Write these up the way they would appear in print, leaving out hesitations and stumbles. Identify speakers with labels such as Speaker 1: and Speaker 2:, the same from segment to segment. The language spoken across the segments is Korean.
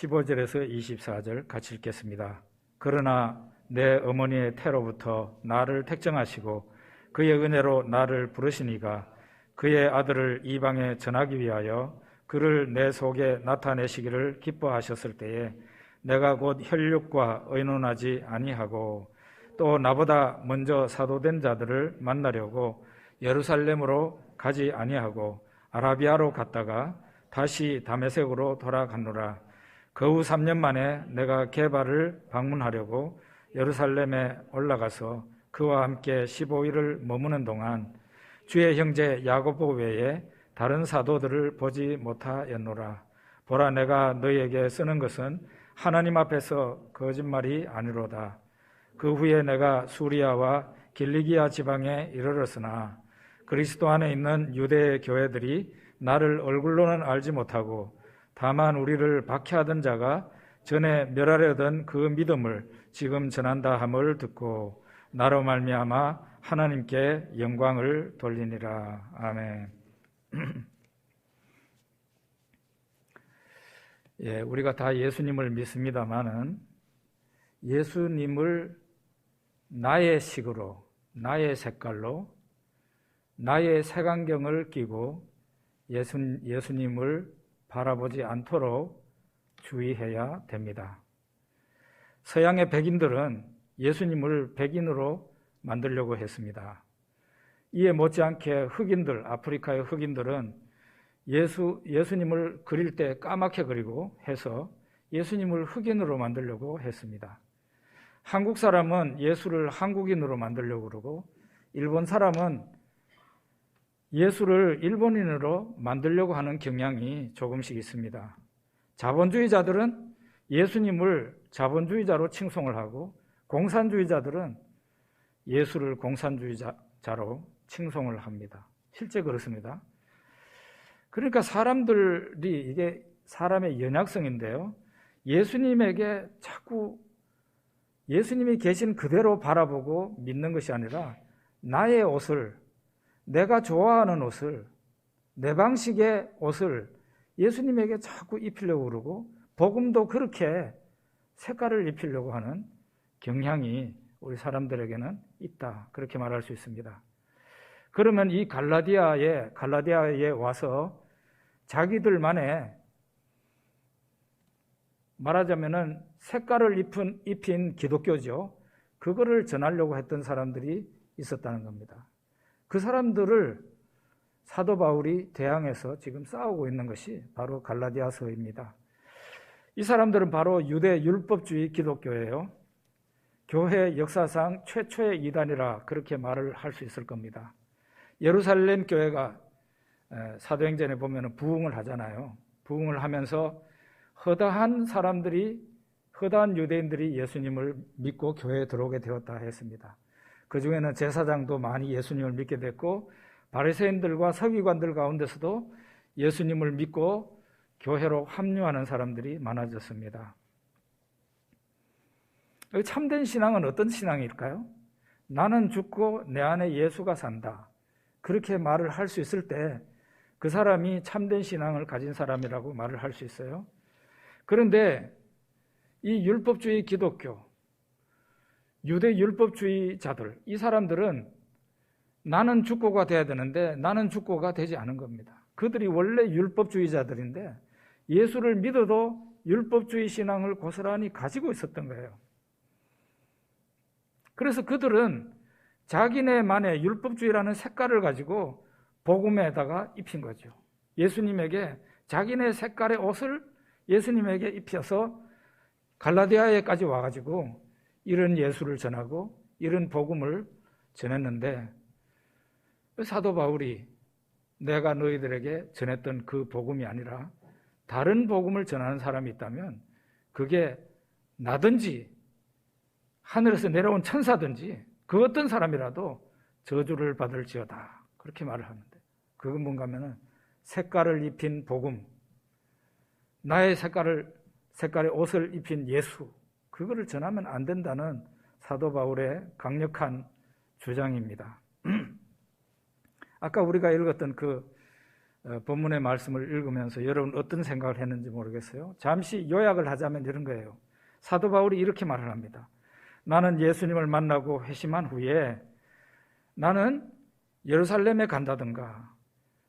Speaker 1: 15절에서 24절 같이 읽겠습니다. 그러나 내 어머니의 태로부터 나를 택정하시고 그의 은혜로 나를 부르시니가 그의 아들을 이방에 전하기 위하여 그를 내 속에 나타내시기를 기뻐하셨을 때에 내가 곧 혈육과 의논하지 아니하고 또 나보다 먼저 사도된 자들을 만나려고 예루살렘으로 가지 아니하고 아라비아로 갔다가 다시 다메섹으로 돌아갔노라. 그 후 3년 만에 내가 게바를 방문하려고 예루살렘에 올라가서 그와 함께 15일을 머무는 동안 주의 형제 야고보 외에 다른 사도들을 보지 못하였노라. 보라, 내가 너희에게 쓰는 것은 하나님 앞에서 거짓말이 아니로다. 그 후에 내가 수리아와 길리기아 지방에 이르렀으나 그리스도 안에 있는 유대의 교회들이 나를 얼굴로는 알지 못하고 다만 우리를 박해하던 자가 전에 멸하려던 그 믿음을 지금 전한다 함을 듣고 나로 말미암아 하나님께 영광을 돌리니라. 아멘. 예, 우리가 다 예수님을 믿습니다마는 예수님을 나의 식으로, 나의 색깔로, 나의 색안경을 끼고 예수님을 바라보지 않도록 주의해야 됩니다. 서양의 백인들은 예수님을 백인으로 만들려고 했습니다. 이에 못지않게 흑인들, 아프리카의 흑인들은 예수님을 그릴 때 까맣게 그리고 해서 예수님을 흑인으로 만들려고 했습니다. 한국 사람은 예수를 한국인으로 만들려고 그러고 일본 사람은 예수를 일본인으로 만들려고 하는 경향이 조금씩 있습니다. 자본주의자들은 예수님을 자본주의자로 칭송을 하고 공산주의자들은 예수를 공산주의자로 칭송을 합니다. 실제 그렇습니다. 그러니까 사람들이, 이게 사람의 연약성인데요, 예수님에게 자꾸 예수님이 계신 그대로 바라보고 믿는 것이 아니라 나의 옷을, 내가 좋아하는 옷을, 내 방식의 옷을 예수님에게 자꾸 입히려고 그러고 복음도 그렇게 색깔을 입히려고 하는 경향이 우리 사람들에게는 있다, 그렇게 말할 수 있습니다. 그러면 이 갈라디아에 와서 자기들만의, 말하자면은 색깔을 입힌 기독교죠. 그거를 전하려고 했던 사람들이 있었다는 겁니다. 그 사람들을 사도 바울이 대항해서 지금 싸우고 있는 것이 바로 갈라디아서입니다. 이 사람들은 바로 유대 율법주의 기독교예요. 교회 역사상 최초의 이단이라 그렇게 말을 할 수 있을 겁니다. 예루살렘 교회가 사도행전에 보면 부흥을 하잖아요. 부흥을 하면서 허다한 유대인들이 예수님을 믿고 교회에 들어오게 되었다 했습니다. 그 중에는 제사장도 많이 예수님을 믿게 됐고 바리새인들과 서기관들 가운데서도 예수님을 믿고 교회로 합류하는 사람들이 많아졌습니다. 참된 신앙은 어떤 신앙일까요? 나는 죽고 내 안에 예수가 산다, 그렇게 말을 할 수 있을 때 그 사람이 참된 신앙을 가진 사람이라고 말을 할 수 있어요. 그런데 이 율법주의 기독교, 유대 율법주의자들, 이 사람들은 나는 죽고가 돼야 되는데 나는 죽고가 되지 않은 겁니다. 그들이 원래 율법주의자들인데 예수를 믿어도 율법주의 신앙을 고스란히 가지고 있었던 거예요. 그래서 그들은 자기네만의 율법주의라는 색깔을 가지고 복음에다가 입힌 거죠. 예수님에게 자기네 색깔의 옷을 예수님에게 입혀서 갈라디아에까지 와가지고 이런 예수를 전하고 이런 복음을 전했는데, 사도 바울이 내가 너희들에게 전했던 그 복음이 아니라 다른 복음을 전하는 사람이 있다면 그게 나든지 하늘에서 내려온 천사든지 그 어떤 사람이라도 저주를 받을지어다, 그렇게 말을 하는데, 그건 뭔가 하면은 색깔을 입힌 복음, 나의 색깔의 옷을 입힌 예수, 그거를 전하면 안 된다는 사도 바울의 강력한 주장입니다. 아까 우리가 읽었던 그 본문의 말씀을 읽으면서 여러분 어떤 생각을 했는지 모르겠어요. 잠시 요약을 하자면 이런 거예요. 사도 바울이 이렇게 말을 합니다. 나는 예수님을 만나고 회심한 후에 나는 예루살렘에 간다든가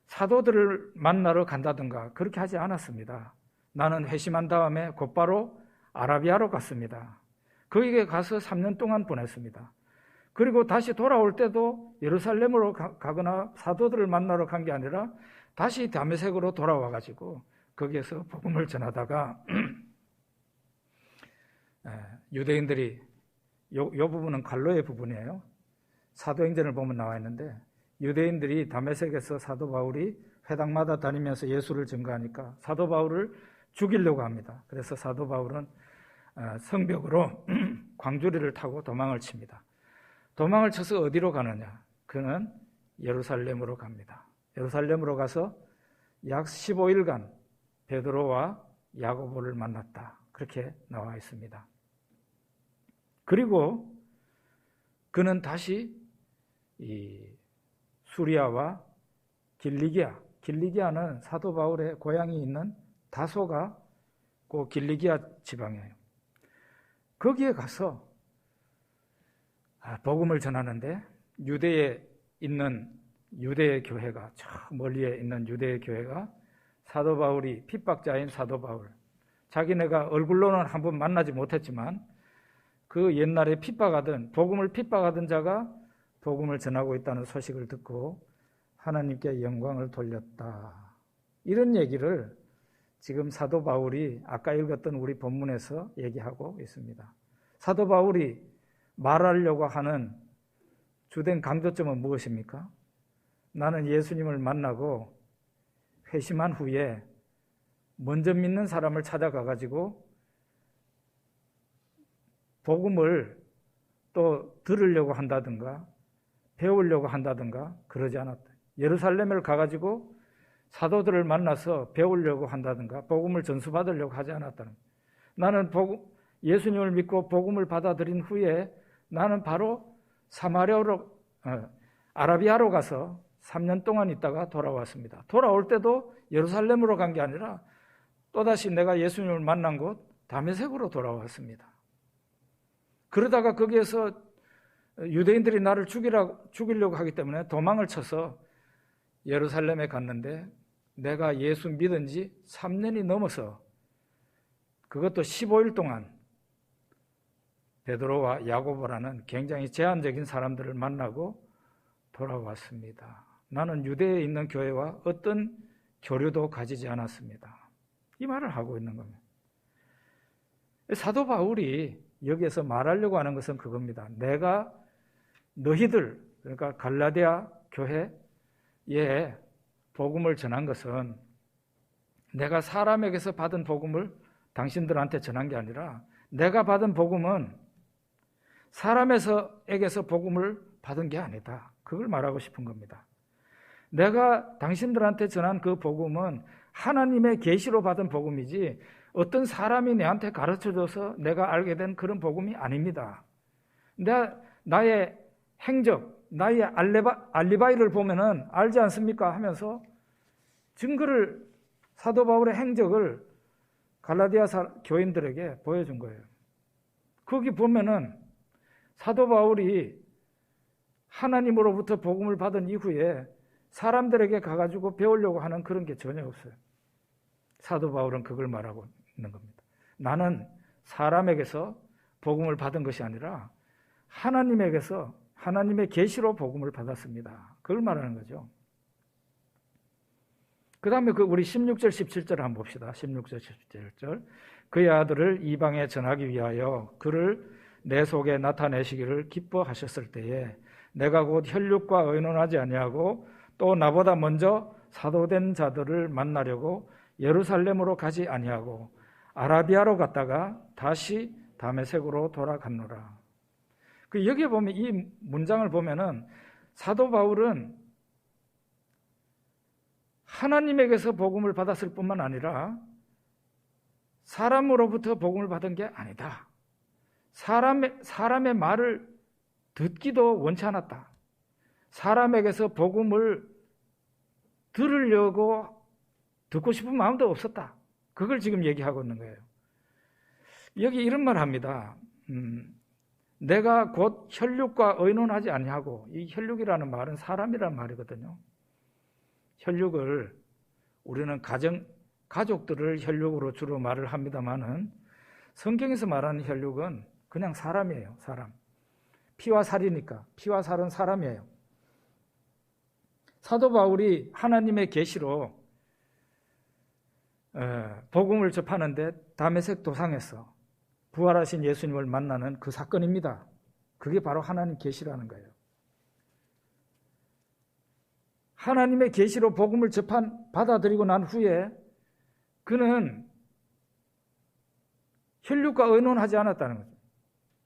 Speaker 1: 사도들을 만나러 간다든가 그렇게 하지 않았습니다. 나는 회심한 다음에 곧바로 아라비아로 갔습니다. 거기에 가서 3년 동안 보냈습니다. 그리고 다시 돌아올 때도 예루살렘으로 가거나 사도들을 만나러 간 게 아니라 다시 다메섹으로 돌아와가지고 거기에서 복음을 전하다가 유대인들이 요 부분은 갈로의 부분이에요. 사도행전을 보면 나와 있는데 유대인들이 다메섹에서 사도 바울이 회당마다 다니면서 예수를 증거하니까 사도 바울을 죽이려고 합니다. 그래서 사도 바울은 성벽으로 광주리를 타고 도망을 칩니다. 도망을 쳐서 어디로 가느냐? 그는 예루살렘으로 갑니다. 예루살렘으로 가서 약 15일간 베드로와 야고보를 만났다. 그렇게 나와 있습니다. 그리고 그는 다시 이 수리아와 길리기아는 사도 바울의 고향이 있는 다소가 그 길리기아 지방이에요. 거기에 가서 복음을 전하는데 유대에 있는 유대의 교회가 저 멀리에 있는 유대의 교회가 사도 바울이 핍박자인 사도 바울 자기네가 얼굴로는 한번 만나지 못했지만 그 옛날에 복음을 핍박하던 자가 복음을 전하고 있다는 소식을 듣고 하나님께 영광을 돌렸다. 이런 얘기를 지금 사도 바울이 아까 읽었던 우리 본문에서 얘기하고 있습니다. 사도 바울이 말하려고 하는 주된 강조점은 무엇입니까? 나는 예수님을 만나고 회심한 후에 먼저 믿는 사람을 찾아가가지고 복음을 또 들으려고 한다든가 배우려고 한다든가 그러지 않았다. 예루살렘을 가가지고 사도들을 만나서 배우려고 한다든가 복음을 전수받으려고 하지 않았다는 거예요. 나는 예수님을 믿고 복음을 받아들인 후에 나는 바로 아라비아로 가서 3년 동안 있다가 돌아왔습니다. 돌아올 때도 예루살렘으로 간 게 아니라 또다시 내가 예수님을 만난 곳 다메섹으로 돌아왔습니다. 그러다가 거기에서 유대인들이 나를 죽이려고 하기 때문에 도망을 쳐서 예루살렘에 갔는데 내가 예수 믿은 지 3년이 넘어서 그것도 15일 동안 베드로와 야고보라는 굉장히 제한적인 사람들을 만나고 돌아왔습니다. 나는 유대에 있는 교회와 어떤 교류도 가지지 않았습니다. 이 말을 하고 있는 겁니다. 사도 바울이 여기에서 말하려고 하는 것은 그겁니다. 내가 너희들, 그러니까 갈라디아 교회에 복음을 전한 것은 내가 사람에게서 받은 복음을 당신들한테 전한 게 아니라 내가 받은 복음은 사람에게서 복음을 받은 게 아니다. 그걸 말하고 싶은 겁니다. 내가 당신들한테 전한 그 복음은 하나님의 계시로 받은 복음이지 어떤 사람이 내한테 가르쳐줘서 내가 알게 된 그런 복음이 아닙니다. 나의 행적, 나의 알리바이를 보면은 알지 않습니까? 하면서 증거를 사도 바울의 행적을 갈라디아 교인들에게 보여준 거예요. 거기 보면은 사도 바울이 하나님으로부터 복음을 받은 이후에 사람들에게 가가지고 배우려고 하는 그런 게 전혀 없어요. 사도 바울은 그걸 말하고 있는 겁니다. 나는 사람에게서 복음을 받은 것이 아니라 하나님에게서 하나님의 계시로 복음을 받았습니다. 그걸 말하는 거죠. 그 다음에 우리 16절 17절 한번 봅시다. 16절 17절 그의 아들을 이방에 전하기 위하여 그를 내 속에 나타내시기를 기뻐하셨을 때에 내가 곧 혈육과 의논하지 아니하고 또 나보다 먼저 사도된 자들을 만나려고 예루살렘으로 가지 아니하고 아라비아로 갔다가 다시 다메섹으로 돌아갔노라. 여기에 보면 이 문장을 보면은 사도 바울은 하나님에게서 복음을 받았을 뿐만 아니라 사람으로부터 복음을 받은 게 아니다. 사람의 말을 듣기도 원치 않았다. 사람에게서 복음을 들으려고 듣고 싶은 마음도 없었다. 그걸 지금 얘기하고 있는 거예요. 여기 이런 말 합니다. 내가 곧 혈육과 의논하지 아니하고, 이 혈육이라는 말은 사람이라는 말이거든요. 혈육을 우리는 가족들을 혈육으로 주로 말을 합니다만은 성경에서 말하는 혈육은 그냥 사람이에요. 사람. 피와 살이니까. 피와 살은 사람이에요. 사도 바울이 하나님의 계시로 복음을 접하는데 다메섹 도상에서 부활하신 예수님을 만나는 그 사건입니다. 그게 바로 하나님 계시라는 거예요. 하나님의 계시로 복음을 받아들이고 난 후에 그는 혈육과 의논하지 않았다는 거죠.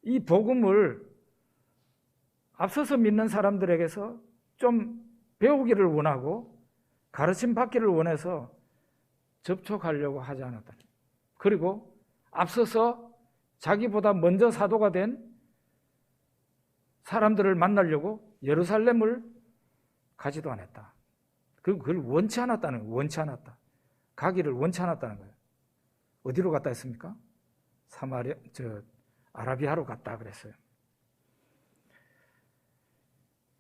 Speaker 1: 이 복음을 앞서서 믿는 사람들에게서 좀 배우기를 원하고 가르침 받기를 원해서 접촉하려고 하지 않았다. 그리고 앞서서 자기보다 먼저 사도가 된 사람들을 만나려고 예루살렘을 가지도 않았다. 그걸 원치 않았다는 거예요. 원치 않았다. 가기를 원치 않았다는 거예요. 어디로 갔다 했습니까? 아라비아로 갔다 그랬어요.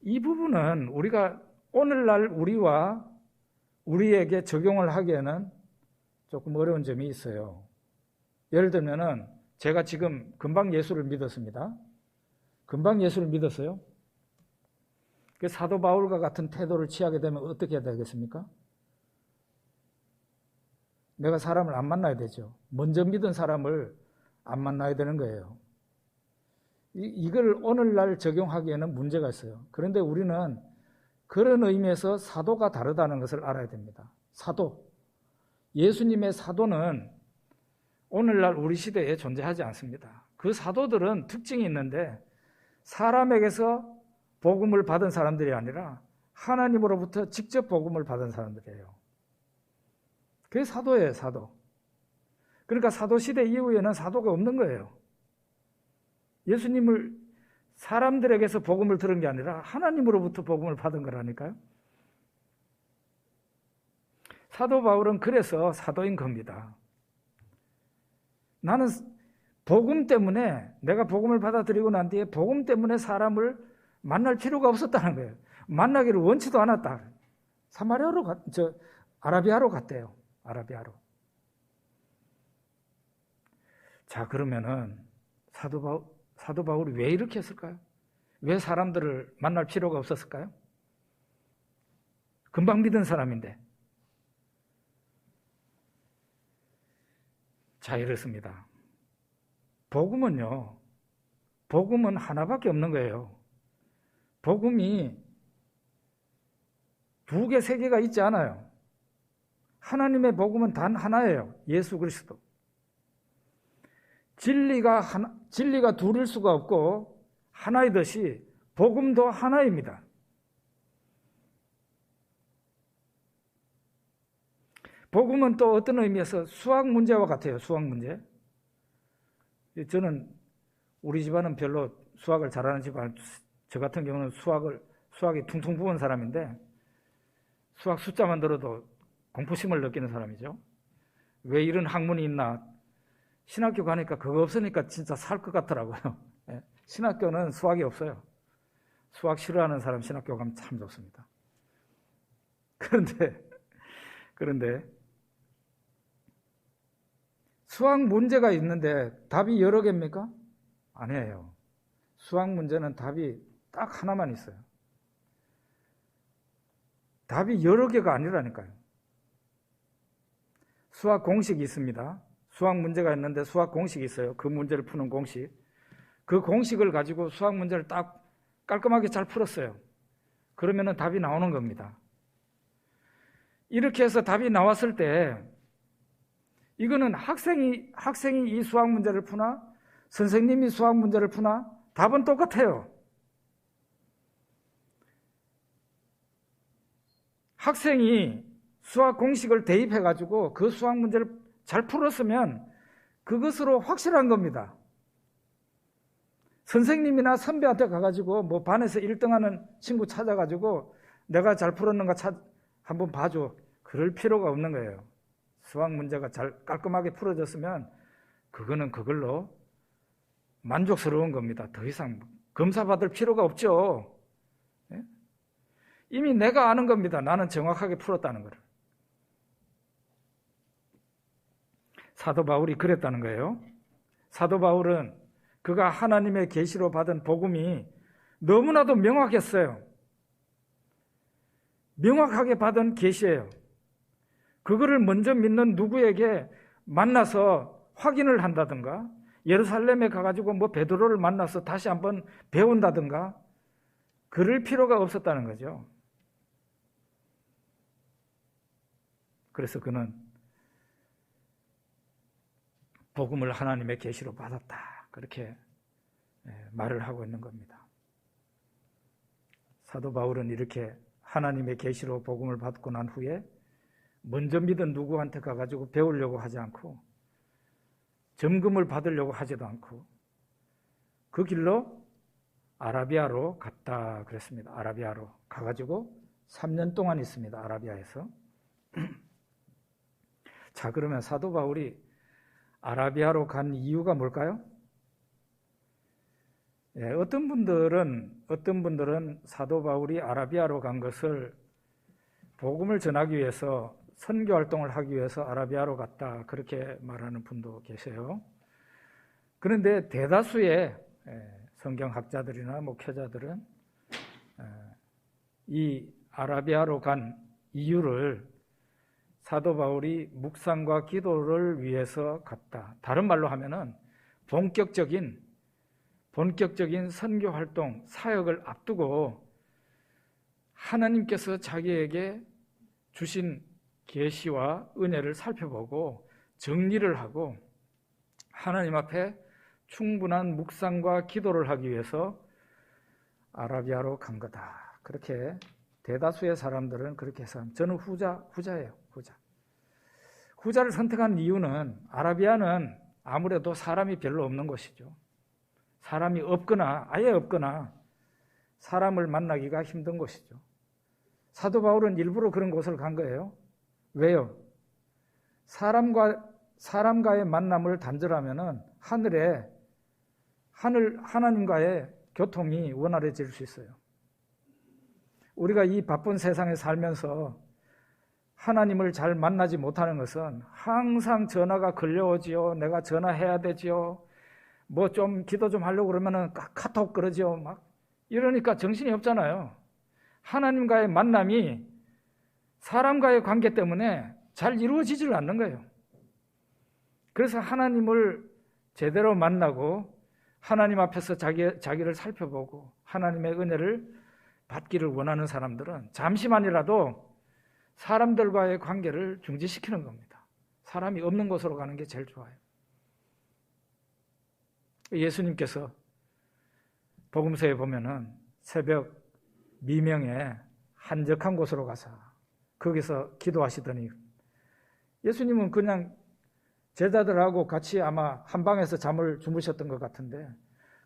Speaker 1: 이 부분은 우리가 오늘날 우리에게 적용을 하기에는 조금 어려운 점이 있어요. 예를 들면은 제가 지금 금방 예수를 믿었습니다. 금방 예수를 믿었어요. 그 사도 바울과 같은 태도를 취하게 되면 어떻게 해야 되겠습니까? 내가 사람을 안 만나야 되죠. 먼저 믿은 사람을 안 만나야 되는 거예요. 이걸 오늘날 적용하기에는 문제가 있어요. 그런데 우리는 그런 의미에서 사도가 다르다는 것을 알아야 됩니다. 사도. 예수님의 사도는 오늘날 우리 시대에 존재하지 않습니다. 그 사도들은 특징이 있는데 사람에게서 복음을 받은 사람들이 아니라 하나님으로부터 직접 복음을 받은 사람들이에요. 그게 사도예요, 사도. 그러니까 사도시대 이후에는 사도가 없는 거예요. 예수님을 사람들에게서 복음을 들은 게 아니라 하나님으로부터 복음을 받은 거라니까요. 사도 바울은 그래서 사도인 겁니다. 나는 복음 때문에, 내가 복음을 받아들이고 난 뒤에 복음 때문에 사람을 만날 필요가 없었다는 거예요. 만나기를 원치도 않았다. 아라비아로 갔대요. 아라비아로. 자, 그러면은 사도 바울이 왜 이렇게 했을까요? 왜 사람들을 만날 필요가 없었을까요? 금방 믿은 사람인데. 자, 이렇습니다. 복음은 하나밖에 없는 거예요. 복음이 2개, 3개가 있지 않아요. 하나님의 복음은 단 하나예요. 예수 그리스도. 진리가 둘일 수가 없고 하나이듯이 복음도 하나입니다. 복음은 또 어떤 의미에서 수학 문제와 같아요. 수학 문제. 저는 우리 집안은 별로 수학을 잘하는 집안, 저 같은 경우는 수학이 퉁퉁 부은 사람인데 수학 숫자만 들어도 공포심을 느끼는 사람이죠. 왜 이런 학문이 있나? 신학교 가니까 그거 없으니까 진짜 살 것 같더라고요. 신학교는 수학이 없어요. 수학 싫어하는 사람 신학교 가면 참 좋습니다. 그런데 수학 문제가 있는데 답이 여러 개입니까? 아니에요. 수학 문제는 답이 딱 하나만 있어요. 답이 여러 개가 아니라니까요. 수학 공식이 있습니다. 수학 문제가 있는데 수학 공식이 있어요. 그 문제를 푸는 공식. 그 공식을 가지고 수학 문제를 딱 깔끔하게 잘 풀었어요. 그러면은 답이 나오는 겁니다. 이렇게 해서 답이 나왔을 때 이거는 학생이 이 수학 문제를 푸나 선생님이 수학 문제를 푸나 답은 똑같아요. 학생이 수학 공식을 대입해가지고 그 수학 문제를 잘 풀었으면 그것으로 확실한 겁니다. 선생님이나 선배한테 가가지고 뭐 반에서 1등하는 친구 찾아가지고 내가 잘 풀었는가 한번 봐줘. 그럴 필요가 없는 거예요. 수학 문제가 잘 깔끔하게 풀어졌으면 그거는 그걸로 만족스러운 겁니다. 더 이상 검사받을 필요가 없죠. 예? 이미 내가 아는 겁니다. 나는 정확하게 풀었다는 것을. 사도 바울이 그랬다는 거예요. 사도 바울은 그가 하나님의 계시로 받은 복음이 너무나도 명확했어요. 명확하게 받은 계시예요. 그거를 먼저 믿는 누구에게 만나서 확인을 한다든가, 예루살렘에 가가지고 뭐 베드로를 만나서 다시 한번 배운다든가, 그럴 필요가 없었다는 거죠. 그래서 그는 복음을 하나님의 계시로 받았다, 그렇게 말을 하고 있는 겁니다. 사도 바울은 이렇게 하나님의 계시로 복음을 받고 난 후에 먼저 믿은 누구한테 가가지고 배우려고 하지 않고 점검을 받으려고 하지도 않고 그 길로 아라비아로 갔다 그랬습니다. 아라비아로 가가지고 3년 동안 있습니다. 아라비아에서. 자, 그러면 사도 바울이 아라비아로 간 이유가 뭘까요? 예, 어떤 분들은 사도 바울이 아라비아로 간 것을 복음을 전하기 위해서, 선교 활동을 하기 위해서 아라비아로 갔다, 그렇게 말하는 분도 계세요. 그런데 대다수의 성경학자들이나 목회자들은 이 아라비아로 간 이유를 사도 바울이 묵상과 기도를 위해서 갔다. 다른 말로 하면은 본격적인 선교 활동, 사역을 앞두고 하나님께서 자기에게 주신 계시와 은혜를 살펴보고 정리를 하고 하나님 앞에 충분한 묵상과 기도를 하기 위해서 아라비아로 간 거다. 그렇게 대다수의 사람들은 그렇게 해서, 저는 후자예요. 후자를 선택한 이유는 아라비아는 아무래도 사람이 별로 없는 곳이죠. 사람이 없거나 아예 없거나 사람을 만나기가 힘든 곳이죠. 사도 바울은 일부러 그런 곳을 간 거예요. 왜요? 사람과의 만남을 단절하면은 하나님과의 교통이 원활해질 수 있어요. 우리가 이 바쁜 세상에 살면서 하나님을 잘 만나지 못하는 것은 항상 전화가 걸려오지요. 내가 전화해야 되지요. 뭐 좀 기도 좀 하려고 그러면은 카톡 그러지요. 막 이러니까 정신이 없잖아요. 하나님과의 만남이 사람과의 관계 때문에 잘 이루어지질 않는 거예요. 그래서 하나님을 제대로 만나고 하나님 앞에서 자기를 살펴보고 하나님의 은혜를 받기를 원하는 사람들은 잠시만이라도 사람들과의 관계를 중지시키는 겁니다. 사람이 없는 곳으로 가는 게 제일 좋아요. 예수님께서 복음서에 보면은 새벽 미명에 한적한 곳으로 가서 거기서 기도하시더니, 예수님은 그냥 제자들하고 같이 아마 한 방에서 잠을 주무셨던 것 같은데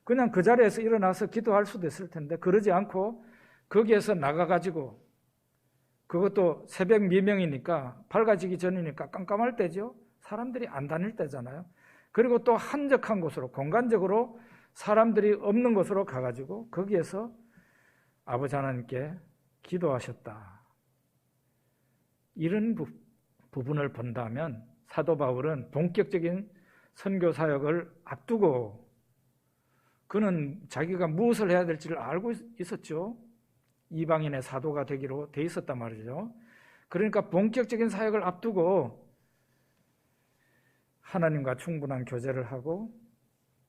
Speaker 1: 그냥 그 자리에서 일어나서 기도할 수도 있을 텐데 그러지 않고 거기에서 나가가지고, 그것도 새벽 미명이니까 밝아지기 전이니까 깜깜할 때죠. 사람들이 안 다닐 때잖아요. 그리고 또 한적한 곳으로, 공간적으로 사람들이 없는 곳으로 가가지고 거기에서 아버지 하나님께 기도하셨다. 이런 부분을 본다면 사도 바울은 본격적인 선교 사역을 앞두고 그는 자기가 무엇을 해야 될지를 알고 있었죠. 이방인의 사도가 되기로 돼 있었단 말이죠. 그러니까 본격적인 사역을 앞두고 하나님과 충분한 교제를 하고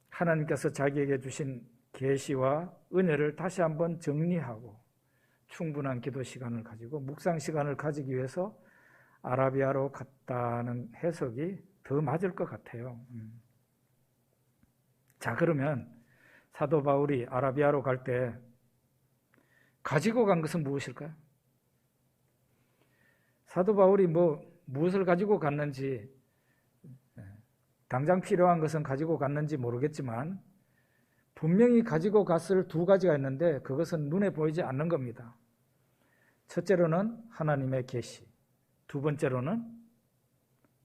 Speaker 1: 하나님께서 자기에게 주신 계시와 은혜를 다시 한번 정리하고 충분한 기도 시간을 가지고 묵상 시간을 가지기 위해서 아라비아로 갔다는 해석이 더 맞을 것 같아요. 자, 그러면 사도 바울이 아라비아로 갈 때 가지고 간 것은 무엇일까요? 사도 바울이 무엇을 가지고 갔는지, 당장 필요한 것은 가지고 갔는지 모르겠지만 분명히 가지고 갔을 두 가지가 있는데 그것은 눈에 보이지 않는 겁니다. 첫째로는 하나님의 계시, 두 번째로는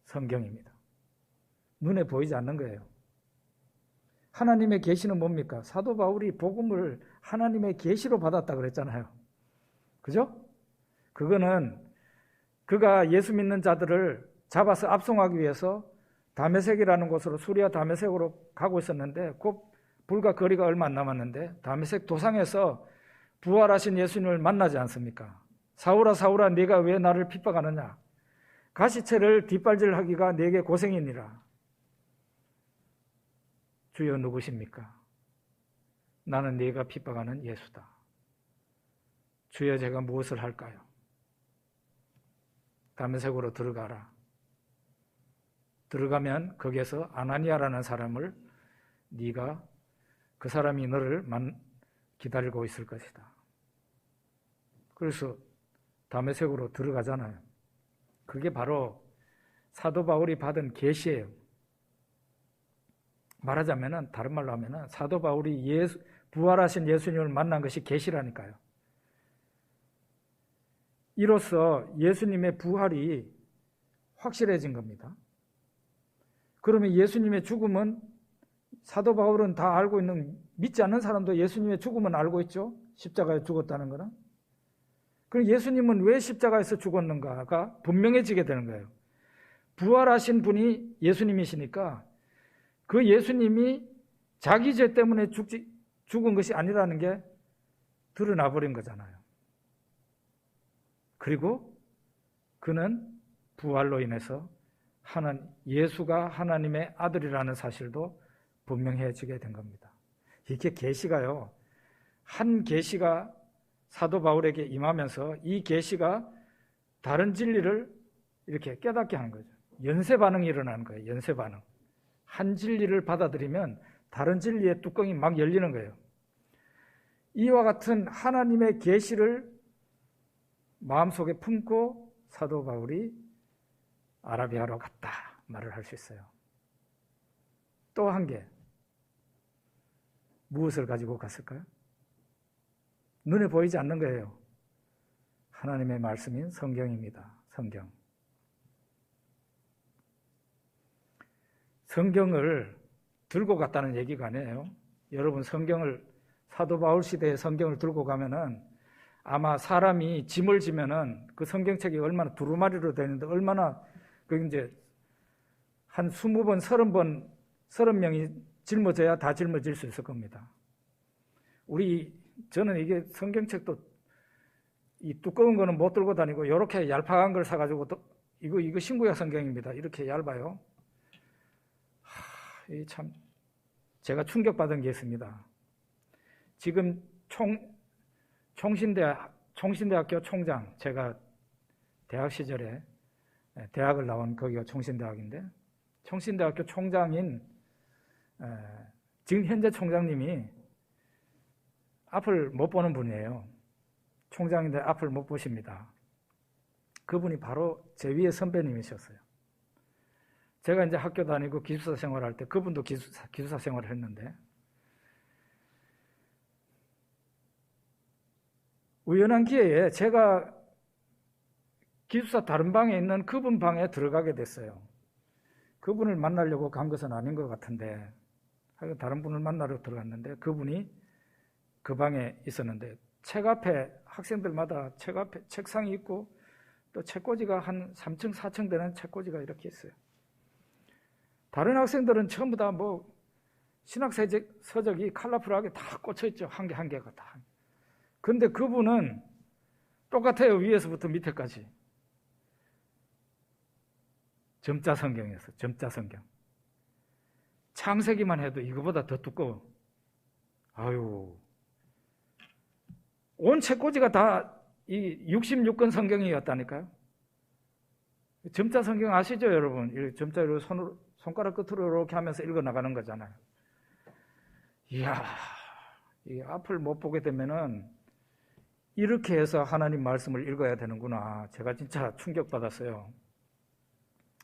Speaker 1: 성경입니다. 눈에 보이지 않는 거예요. 하나님의 계시는 뭡니까? 사도 바울이 복음을 하나님의 계시로 받았다 그랬잖아요. 그죠? 그거는 그가 예수 믿는 자들을 잡아서 압송하기 위해서 다메섹이라는 곳으로, 수리아 다메섹으로 가고 있었는데 곧 불과 거리가 얼마 안 남았는데 다메섹 도상에서 부활하신 예수님을 만나지 않습니까? 사울아 사울아 네가 왜 나를 핍박하느냐? 가시체를 뒷발질하기가 네게 고생이니라. 주여 누구십니까? 나는 네가 핍박하는 예수다. 주여 제가 무엇을 할까요? 다메섹으로 들어가라. 들어가면 거기에서 아나니아라는 사람을 네가 그 사람이 너를 기다리고 있을 것이다. 그래서 다메섹으로 들어가잖아요. 그게 바로 사도 바울이 받은 계시예요. 말하자면은 다른 말로 하면은 사도 바울이 부활하신 예수님을 만난 것이 계시라니까요. 이로써 예수님의 부활이 확실해진 겁니다. 그러면 예수님의 죽음은 사도 바울은 다 알고 있는, 믿지 않는 사람도 예수님의 죽음은 알고 있죠. 십자가에 죽었다는 거는. 그럼 예수님은 왜 십자가에서 죽었는가가 분명해지게 되는 거예요. 부활하신 분이 예수님이시니까 그 예수님이 자기 죄 때문에 죽은 것이 아니라는 게 드러나 버린 거잖아요. 그리고 그는 부활로 인해서 예수가 하나님의 아들이라는 사실도 분명해지게 된 겁니다. 이게 계시가요, 한 계시가 사도 바울에게 임하면서 이 계시가 다른 진리를 이렇게 깨닫게 하는 거죠. 연쇄 반응이 일어나는 거예요. 연쇄 반응. 한 진리를 받아들이면 다른 진리의 뚜껑이 막 열리는 거예요. 이와 같은 하나님의 계시를 마음속에 품고 사도 바울이 아라비아로 갔다 말을 할 수 있어요. 또 한 개, 무엇을 가지고 갔을까요? 눈에 보이지 않는 거예요. 하나님의 말씀인 성경입니다. 성경. 성경을 들고 갔다는 얘기가 아니에요. 여러분, 사도 바울 시대의 성경을 들고 가면은 아마 사람이 짐을 지면은 그 성경책이 얼마나 두루마리로 되는데 얼마나 이제 한 20번, 30번, 30명이 짊어져야 다 짊어질 수 있을 겁니다. 저는 이게 성경책도 이 두꺼운 거는 못 들고 다니고 이렇게 얄팍한 걸 사가지고 이거 신구약 성경입니다. 이렇게 얇아요. 참 제가 충격받은 게 있습니다. 지금 총신대학교 총장, 제가 대학 시절에 대학을 나온 거기가 총신대학인데 총신대학교 총장인 지금 현재 총장님이 앞을 못 보는 분이에요. 총장인데 앞을 못 보십니다. 그분이 바로 제 위의 선배님이셨어요. 제가 이제 학교 다니고 기숙사 생활할 때 그분도 기숙사 생활을 했는데 우연한 기회에 제가 기숙사 다른 방에 있는 그분 방에 들어가게 됐어요. 그분을 만나려고 간 것은 아닌 것 같은데 다른 분을 만나러 들어갔는데 그분이 그 방에 있었는데 책 앞에 학생들마다 책 앞에 책상이 있고 또 책꽂이가 한 3층, 4층 되는 책꽂이가 이렇게 있어요. 다른 학생들은 전부 다 신학서적이 컬러풀하게 다 꽂혀있죠. 한 개 한 개가 다. 근데 그분은 똑같아요. 위에서부터 밑에까지. 점자 성경이었어요. 점자 성경. 창세기만 해도 이거보다 더 두꺼워. 아유. 온 책꽂이가 다 이 66권 성경이었다니까요. 점자 성경 아시죠, 여러분? 이 점자로 손가락 끝으로 이렇게 하면서 읽어 나가는 거잖아요. 이야, 이 앞을 못 보게 되면은 이렇게 해서 하나님 말씀을 읽어야 되는구나. 제가 진짜 충격받았어요.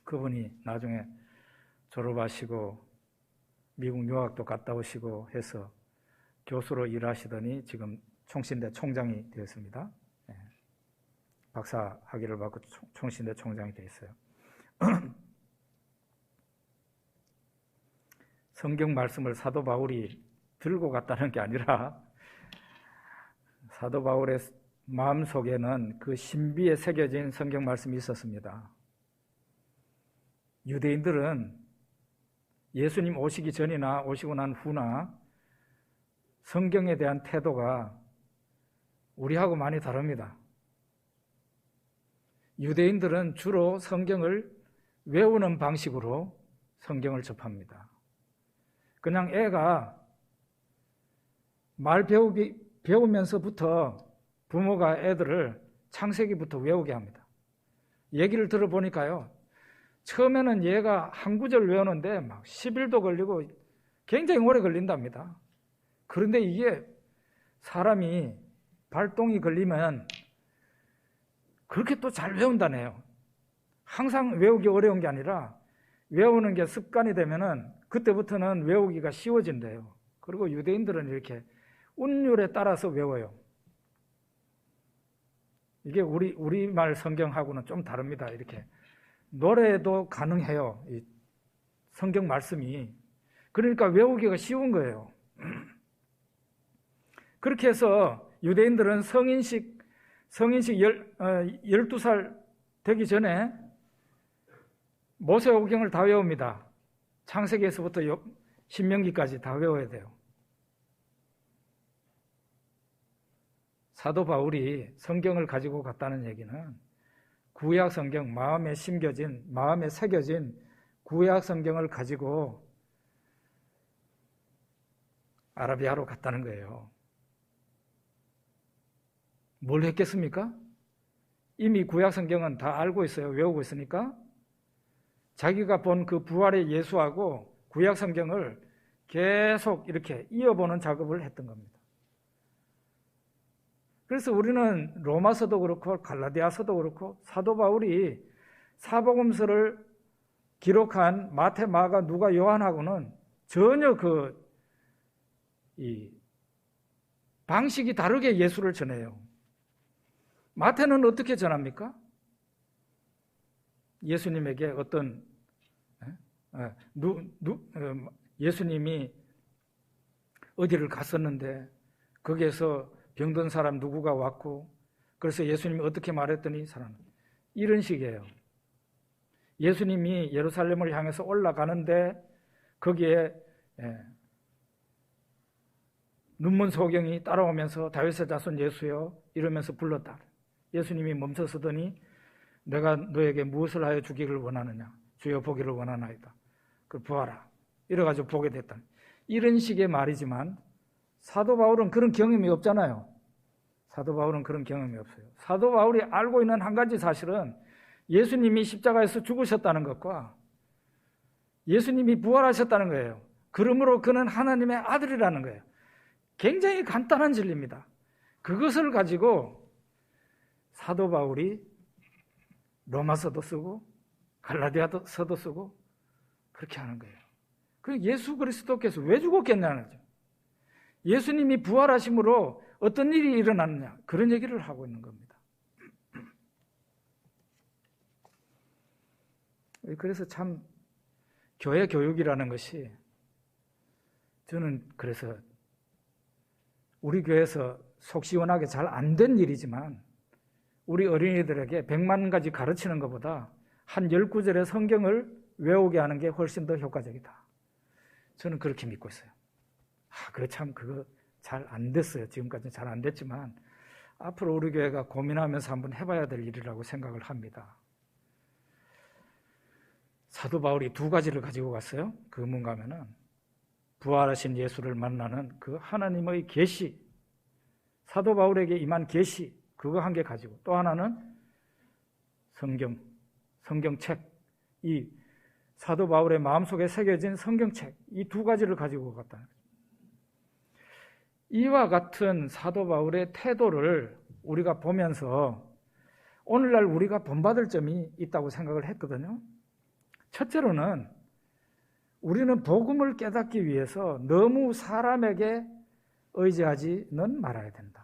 Speaker 1: 그분이 나중에 졸업하시고 미국 유학도 갔다 오시고 해서 교수로 일하시더니 지금 총신대 총장이 되었습니다. 박사 학위를 받고 총신대 총장이 돼 있어요. 성경 말씀을 사도 바울이 들고 갔다는 게 아니라 사도 바울의 마음속에는 그 신비에 새겨진 성경 말씀이 있었습니다. 유대인들은 예수님 오시기 전이나 오시고 난 후나 성경에 대한 태도가 우리하고 많이 다릅니다. 유대인들은 주로 성경을 외우는 방식으로 성경을 접합니다. 그냥 애가 말 배우면서부터 부모가 애들을 창세기부터 외우게 합니다. 얘기를 들어보니까요, 처음에는 얘가 한 구절 외우는데 막 10일도 걸리고 굉장히 오래 걸린답니다. 그런데 이게 사람이 발동이 걸리면 그렇게 또 잘 외운다네요. 항상 외우기 어려운 게 아니라 외우는 게 습관이 되면은 그때부터는 외우기가 쉬워진대요. 그리고 유대인들은 이렇게 운율에 따라서 외워요. 이게 우리말 성경하고는 좀 다릅니다. 이렇게 노래도 가능해요. 이 성경 말씀이. 그러니까 외우기가 쉬운 거예요. 그렇게 해서 유대인들은 성인식 12살 되기 전에 모세오경을 다 외웁니다. 창세기에서부터 신명기까지 다 외워야 돼요. 사도 바울이 성경을 가지고 갔다는 얘기는 구약 성경, 마음에 새겨진 구약 성경을 가지고 아라비아로 갔다는 거예요. 뭘 했겠습니까? 이미 구약 성경은 다 알고 있어요. 외우고 있으니까. 자기가 본 그 부활의 예수하고 구약 성경을 계속 이렇게 이어보는 작업을 했던 겁니다. 그래서 우리는 로마서도 그렇고 갈라디아서도 그렇고 사도 바울이 사복음서를 기록한 마태, 마가, 누가, 요한하고는 전혀 이 방식이 다르게 예수를 전해요. 마태는 어떻게 전합니까? 예수님에게 예수님이 어디를 갔었는데 거기에서 병든 사람 누구가 왔고 그래서 예수님이 어떻게 말했더니 사람 이런 식이에요. 예수님이 예루살렘을 향해서 올라가는데 거기에 눈먼 소경이 따라오면서 다윗의 자손 예수여 이러면서 불렀다. 예수님이 멈춰서더니 내가 너에게 무엇을 하여 주기를 원하느냐? 주여 보기를 원하나이다. 그 보아라. 이래가지고 보게 됐다. 이런 식의 말이지만 사도 바울은 그런 경험이 없잖아요. 사도 바울은 그런 경험이 없어요. 사도 바울이 알고 있는 한 가지 사실은 예수님이 십자가에서 죽으셨다는 것과 예수님이 부활하셨다는 거예요. 그러므로 그는 하나님의 아들이라는 거예요. 굉장히 간단한 진리입니다. 그것을 가지고 사도 바울이 로마서도 쓰고 갈라디아서도 쓰고 그렇게 하는 거예요. 그 예수 그리스도께서 왜 죽었겠냐는 거죠. 예수님이 부활하심으로 어떤 일이 일어났느냐 그런 얘기를 하고 있는 겁니다. 그래서 참 교회 교육이라는 것이 저는 그래서 우리 교회에서 속 시원하게 잘 안 된 일이지만 우리 어린이들에게 100만 가지 가르치는 것보다 한 10구절의 성경을 외우게 하는 게 훨씬 더 효과적이다. 저는 그렇게 믿고 있어요. 그래 참 그거 잘 안 됐어요. 지금까지는 잘 안 됐지만 앞으로 우리 교회가 고민하면서 한번 해봐야 될 일이라고 생각을 합니다. 사도 바울이 2가지를 가지고 갔어요. 그 문 가면은 부활하신 예수를 만나는 그 하나님의 계시, 사도 바울에게 임한 계시 그거 한 개 가지고 또 하나는 성경책, 이 사도 바울의 마음속에 새겨진 성경책 이 2가지를 가지고 갔다. 이와 같은 사도 바울의 태도를 우리가 보면서 오늘날 우리가 본받을 점이 있다고 생각을 했거든요. 첫째로는 우리는 복음을 깨닫기 위해서 너무 사람에게 의지하지는 말아야 된다.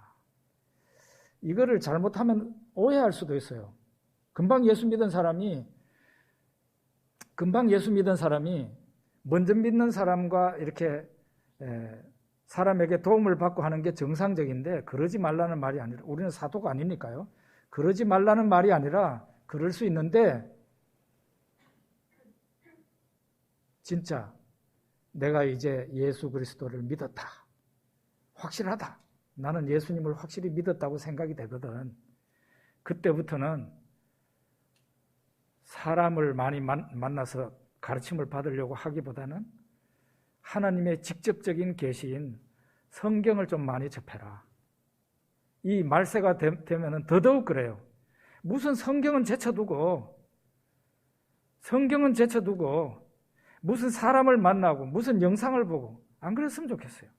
Speaker 1: 이거를 잘못하면 오해할 수도 있어요. 금방 예수 믿은 사람이 먼저 믿는 사람과 이렇게 사람에게 도움을 받고 하는 게 정상적인데, 그러지 말라는 말이 아니라, 우리는 사도가 아니니까요. 그러지 말라는 말이 아니라 그럴 수 있는데, 진짜 내가 이제 예수 그리스도를 믿었다, 확실하다, 나는 예수님을 확실히 믿었다고 생각이 되거든. 그때부터는 사람을 많이 만나서 가르침을 받으려고 하기보다는 하나님의 직접적인 계시인 성경을 좀 많이 접해라. 이 말세가 되면은 더더욱 그래요. 무슨 성경은 제쳐두고 무슨 사람을 만나고 무슨 영상을 보고, 안 그랬으면 좋겠어요.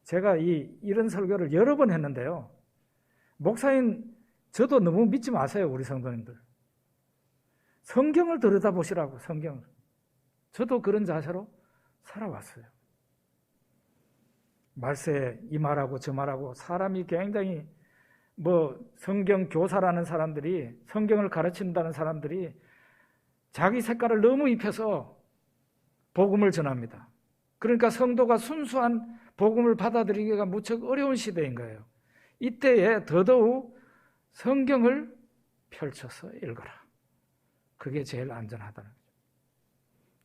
Speaker 1: 제가 이런 설교를 여러 번 했는데요. 목사인 저도 너무 믿지 마세요, 우리 성도님들. 성경을 들여다보시라고, 성경을. 저도 그런 자세로 살아왔어요. 말세에 이 말하고 저 말하고, 사람이 굉장히 성경 교사라는 사람들이, 성경을 가르친다는 사람들이 자기 색깔을 너무 입혀서 복음을 전합니다. 그러니까 성도가 순수한 복음을 받아들이기가 무척 어려운 시대인 거예요. 이때에 더더욱 성경을 펼쳐서 읽어라. 그게 제일 안전하다는 거죠.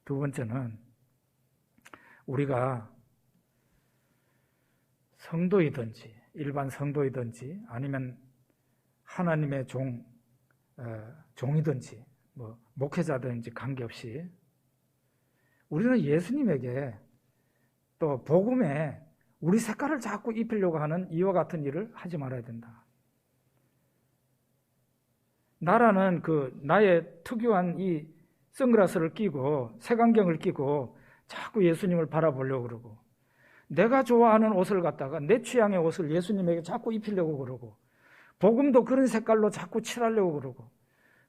Speaker 1: 두 번째는, 우리가 성도이든지 일반 성도이든지 아니면 하나님의 종이든지 목회자든지 관계없이, 우리는 예수님에게 또 복음에 우리 색깔을 자꾸 입히려고 하는 이와 같은 일을 하지 말아야 된다. 나라는 나의 특유한 이 선글라스를 끼고 색안경을 끼고 자꾸 예수님을 바라보려고 그러고, 내가 좋아하는 옷을 갖다가 내 취향의 옷을 예수님에게 자꾸 입히려고 그러고, 복음도 그런 색깔로 자꾸 칠하려고 그러고,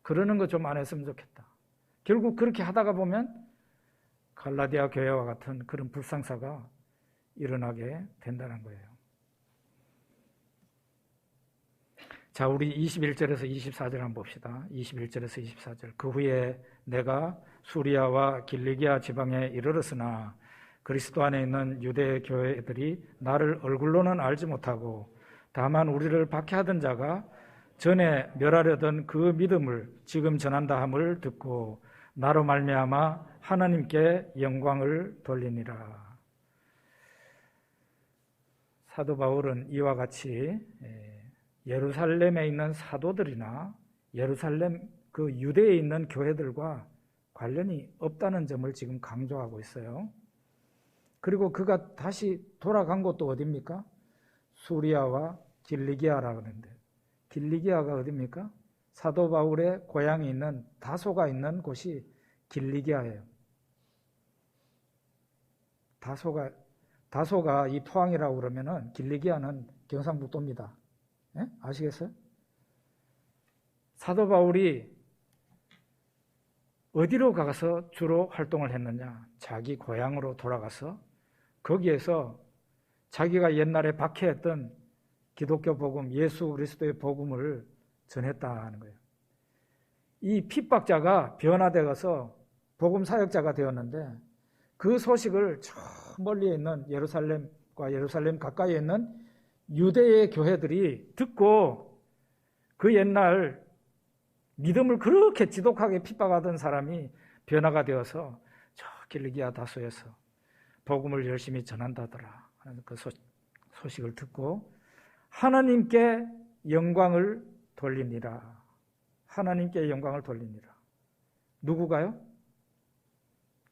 Speaker 1: 그러는 거 좀 안 했으면 좋겠다. 결국 그렇게 하다가 보면 갈라디아 교회와 같은 그런 불상사가 일어나게 된다는 거예요. 자, 우리 21절에서 24절 한번 봅시다. 21절에서 24절. 그 후에 내가 수리아와 길리기아 지방에 이르렀으나 그리스도 안에 있는 유대 교회들이 나를 얼굴로는 알지 못하고, 다만 우리를 박해하던 자가 전에 멸하려던 그 믿음을 지금 전한다 함을 듣고 나로 말미암아 하나님께 영광을 돌리니라. 사도 바울은 이와 같이 예루살렘에 있는 사도들이나 예루살렘 유대에 있는 교회들과 관련이 없다는 점을 지금 강조하고 있어요. 그리고 그가 다시 돌아간 곳도 어디입니까? 수리아와 길리기아라고 하는데, 길리기아가 어디입니까? 사도 바울의 고향이 있는 다소가 있는 곳이 길리기아예요. 다소가 이 포항이라고 그러면은 길리기아는 경상북도입니다. 네? 아시겠어요? 사도 바울이 어디로 가서 주로 활동을 했느냐? 자기 고향으로 돌아가서 거기에서 자기가 옛날에 박해했던 기독교 복음, 예수 그리스도의 복음을 전했다는 거예요. 이 핍박자가 변화되어서 복음 사역자가 되었는데, 그 소식을 저 멀리에 있는 예루살렘과 예루살렘 가까이에 있는 유대의 교회들이 듣고, 그 옛날 믿음을 그렇게 지독하게 핍박하던 사람이 변화가 되어서 저 길리기아 다소에서 복음을 열심히 전한다더라 하는 그 소식을 듣고 하나님께 영광을 돌리니라. 하나님께 영광을 돌리니라. 누구가요?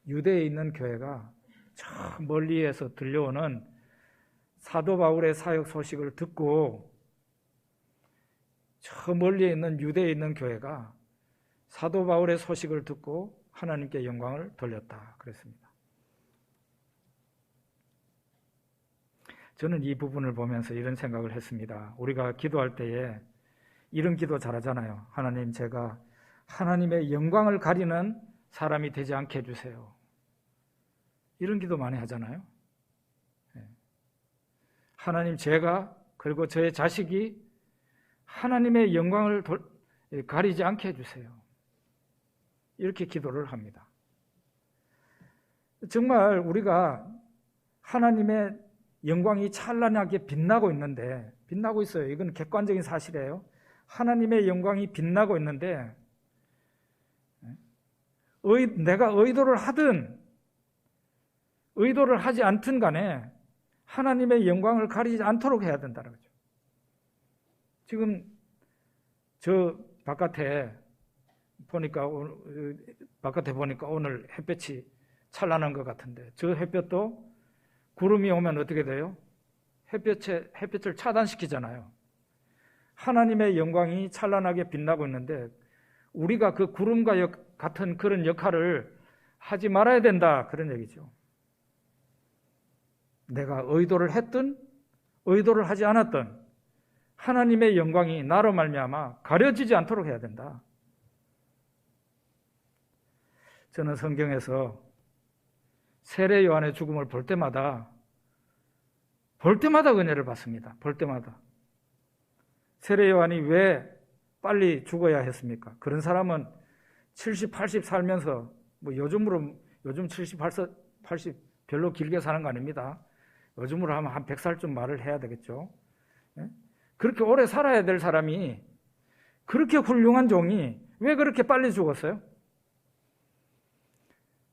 Speaker 1: 유대에 있는 교회가 저 멀리에서 들려오는 사도 바울의 사역 소식을 듣고, 저 멀리에 있는 유대에 있는 교회가 사도 바울의 소식을 듣고 하나님께 영광을 돌렸다 그랬습니다. 저는 이 부분을 보면서 이런 생각을 했습니다. 우리가 기도할 때에 이런 기도 잘하잖아요. 하나님, 제가 하나님의 영광을 가리는 사람이 되지 않게 해주세요. 이런 기도 많이 하잖아요. 하나님, 제가 그리고 저의 자식이 하나님의 영광을 가리지 않게 해주세요. 이렇게 기도를 합니다. 정말 우리가 하나님의 영광이 찬란하게 빛나고 있는데, 빛나고 있어요. 이건 객관적인 사실이에요. 하나님의 영광이 빛나고 있는데 내가 의도를 하든 의도를 하지 않든 간에 하나님의 영광을 가리지 않도록 해야 된다는 거죠. 지금 저 바깥에 보니까 오늘 햇볕이 찬란한 것 같은데, 저 햇볕도 구름이 오면 어떻게 돼요? 햇볕을 차단시키잖아요. 하나님의 영광이 찬란하게 빛나고 있는데 우리가 그 구름과 같은 그런 역할을 하지 말아야 된다, 그런 얘기죠. 내가 의도를 했든 의도를 하지 않았든 하나님의 영광이 나로 말미암아 가려지지 않도록 해야 된다. 저는 성경에서 세례 요한의 죽음을 볼 때마다 은혜를 받습니다. 볼 때마다. 세례 요한이 왜 빨리 죽어야 했습니까? 그런 사람은 70, 80 살면서 요즘 70, 80 별로 길게 사는 거 아닙니다. 요즘으로 하면 한 100살쯤 말을 해야 되겠죠. 그렇게 오래 살아야 될 사람이, 그렇게 훌륭한 종이 왜 그렇게 빨리 죽었어요?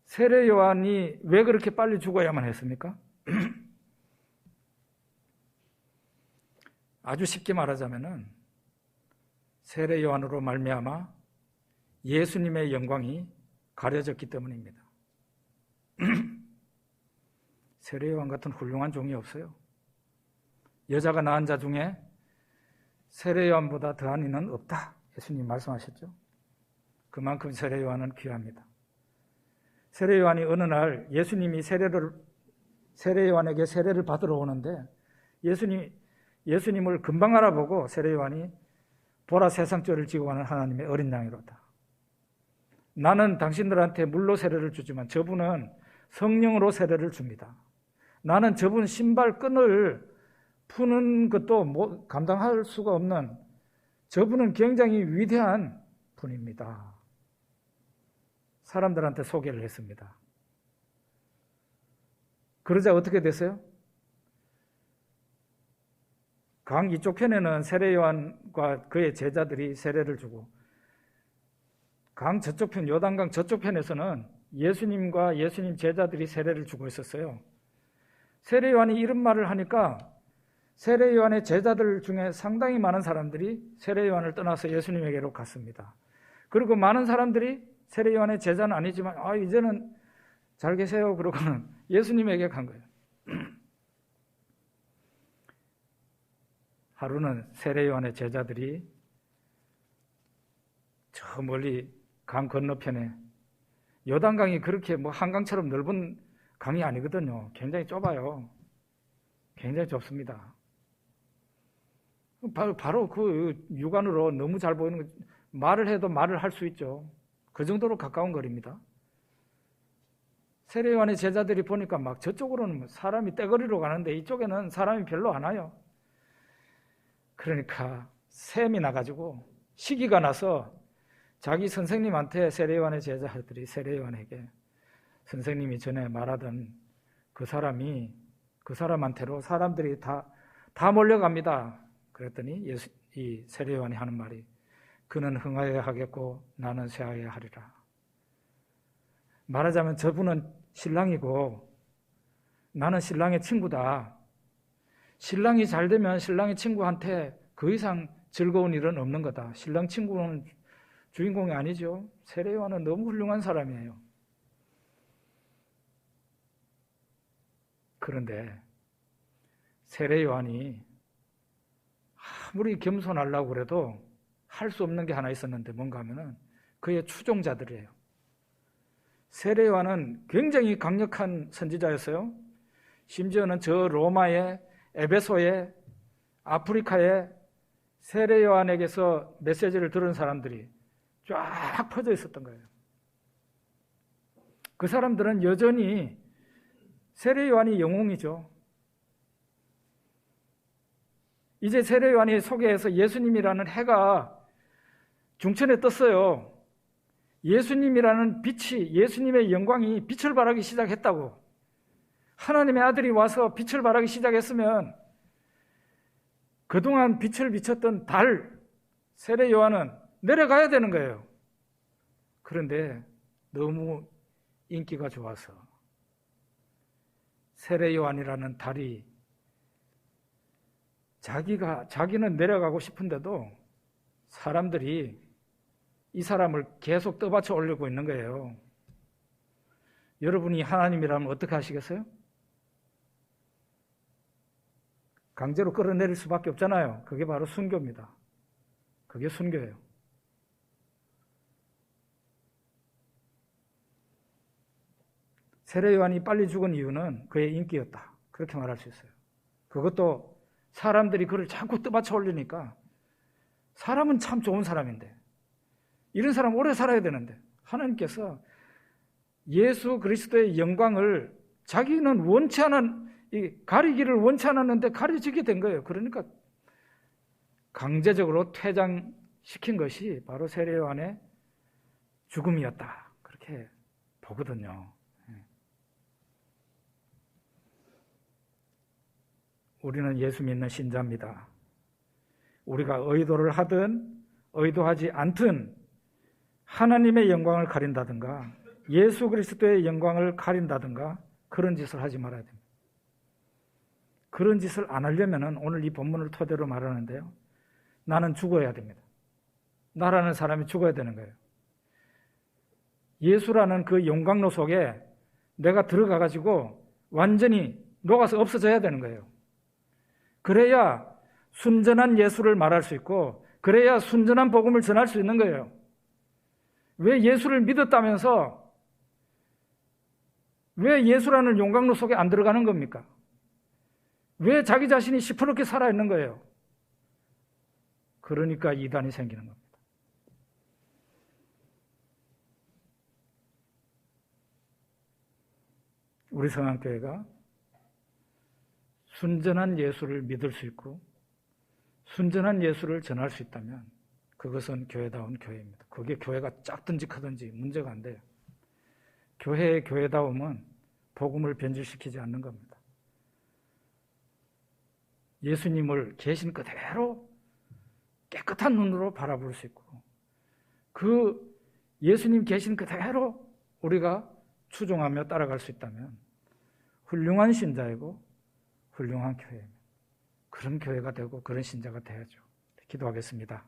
Speaker 1: 세례 요한이 왜 그렇게 빨리 죽어야만 했습니까? 아주 쉽게 말하자면은 세례 요한으로 말미암아 예수님의 영광이 가려졌기 때문입니다. 세례 요한 같은 훌륭한 종이 없어요. 여자가 낳은 자 중에 세례 요한보다 더한 이는 없다, 예수님 말씀하셨죠. 그만큼 세례 요한은 귀합니다. 세례 요한이 어느 날 예수님이 세례 요한에게 세례를 받으러 오는데 예수님을 금방 알아보고 세례 요한이 보라, 세상죄를 지고 가는 하나님의 어린 양이로다. 나는 당신들한테 물로 세례를 주지만 저분은 성령으로 세례를 줍니다. 나는 저분 신발끈을 푸는 것도 감당할 수가 없는, 저분은 굉장히 위대한 분입니다. 사람들한테 소개를 했습니다. 그러자 어떻게 됐어요? 강 이쪽 편에는 세례 요한과 그의 제자들이 세례를 주고, 강 저쪽 편, 요단강 저쪽 편에서는 예수님과 예수님 제자들이 세례를 주고 있었어요. 세례 요한이 이런 말을 하니까 세례 요한의 제자들 중에 상당히 많은 사람들이 세례 요한을 떠나서 예수님에게로 갔습니다. 그리고 많은 사람들이 세례 요한의 제자는 아니지만 이제는 잘 계세요 그러고는 예수님에게 간 거예요. 하루는 세례 요한의 제자들이 저 멀리 강 건너편에, 요단강이 그렇게 한강처럼 넓은 강이 아니거든요. 굉장히 좁아요. 굉장히 좁습니다. 바로 그 육안으로 너무 잘 보이는 거, 말을 해도 말을 할 수 있죠. 그 정도로 가까운 거리입니다. 세례 요한의 제자들이 보니까 막 저쪽으로는 사람이 떼거리로 가는데 이쪽에는 사람이 별로 안 와요. 그러니까 셈이 나가지고 시기가 나서 자기 선생님한테 세례 요한의 제자들이 세례 요한에게 선생님이 전에 말하던 그 사람한테로 사람들이 다 몰려갑니다. 그랬더니 이 세례 요한이 하는 말이, 그는 흥하여야 하겠고 나는 쇠하여야 하리라. 말하자면 저분은 신랑이고 나는 신랑의 친구다. 신랑이 잘 되면 신랑의 친구한테 그 이상 즐거운 일은 없는 거다. 신랑 친구는 주인공이 아니죠. 세례 요한은 너무 훌륭한 사람이에요. 그런데 세례 요한이 아무리 겸손하려고 그래도 할 수 없는 게 하나 있었는데 뭔가 하면은 그의 추종자들이에요. 세례 요한은 굉장히 강력한 선지자였어요. 심지어는 저 로마의 에베소의 아프리카의 세례 요한에게서 메시지를 들은 사람들이 쫙 퍼져 있었던 거예요. 그 사람들은 여전히 세례 요한이 영웅이죠. 이제 세례 요한이 소개해서 예수님이라는 해가 중천에 떴어요. 예수님이라는 빛이, 예수님의 영광이 빛을 발하기 시작했다고. 하나님의 아들이 와서 빛을 발하기 시작했으면 그동안 빛을 비쳤던 달, 세례 요한은 내려가야 되는 거예요. 그런데 너무 인기가 좋아서 세례 요한이라는 달이 자기는 내려가고 싶은데도 사람들이 이 사람을 계속 떠받쳐 올리고 있는 거예요. 여러분이 하나님이라면 어떻게 하시겠어요? 강제로 끌어내릴 수밖에 없잖아요. 그게 바로 순교입니다. 그게 순교예요. 세례 요한이 빨리 죽은 이유는 그의 인기였다. 그렇게 말할 수 있어요. 그것도 사람들이 그를 자꾸 떠받쳐 올리니까 사람은 참 좋은 사람인데 이런 사람 오래 살아야 되는데 하나님께서 예수 그리스도의 영광을 자기는 원치 않은 가리기를 원치 않았는데 가려지게 된 거예요. 그러니까 강제적으로 퇴장시킨 것이 바로 세례 요한의 죽음이었다. 그렇게 보거든요. 우리는 예수 믿는 신자입니다. 우리가 의도를 하든 의도하지 않든 하나님의 영광을 가린다든가 예수 그리스도의 영광을 가린다든가 그런 짓을 하지 말아야 됩니다. 그런 짓을 안 하려면 오늘 이 본문을 토대로 말하는데요. 나는 죽어야 됩니다. 나라는 사람이 죽어야 되는 거예요. 예수라는 그 영광로 속에 내가 들어가가지고 완전히 녹아서 없어져야 되는 거예요. 그래야 순전한 예수를 말할 수 있고 그래야 순전한 복음을 전할 수 있는 거예요. 왜 예수를 믿었다면서 왜 예수라는 용광로 속에 안 들어가는 겁니까? 왜 자기 자신이 시퍼렇게 살아있는 거예요? 그러니까 이단이 생기는 겁니다. 우리 성안교회가 순전한 예수를 믿을 수 있고 순전한 예수를 전할 수 있다면 그것은 교회다운 교회입니다. 그게 교회가 작든지 크든지 문제가 안 돼요. 교회의 교회다움은 복음을 변질시키지 않는 겁니다. 예수님을 계신 그대로 깨끗한 눈으로 바라볼 수 있고 그 예수님 계신 그대로 우리가 추종하며 따라갈 수 있다면 훌륭한 신자이고 훌륭한 교회입니다. 그런 교회가 되고 그런 신자가 되야죠. 기도하겠습니다.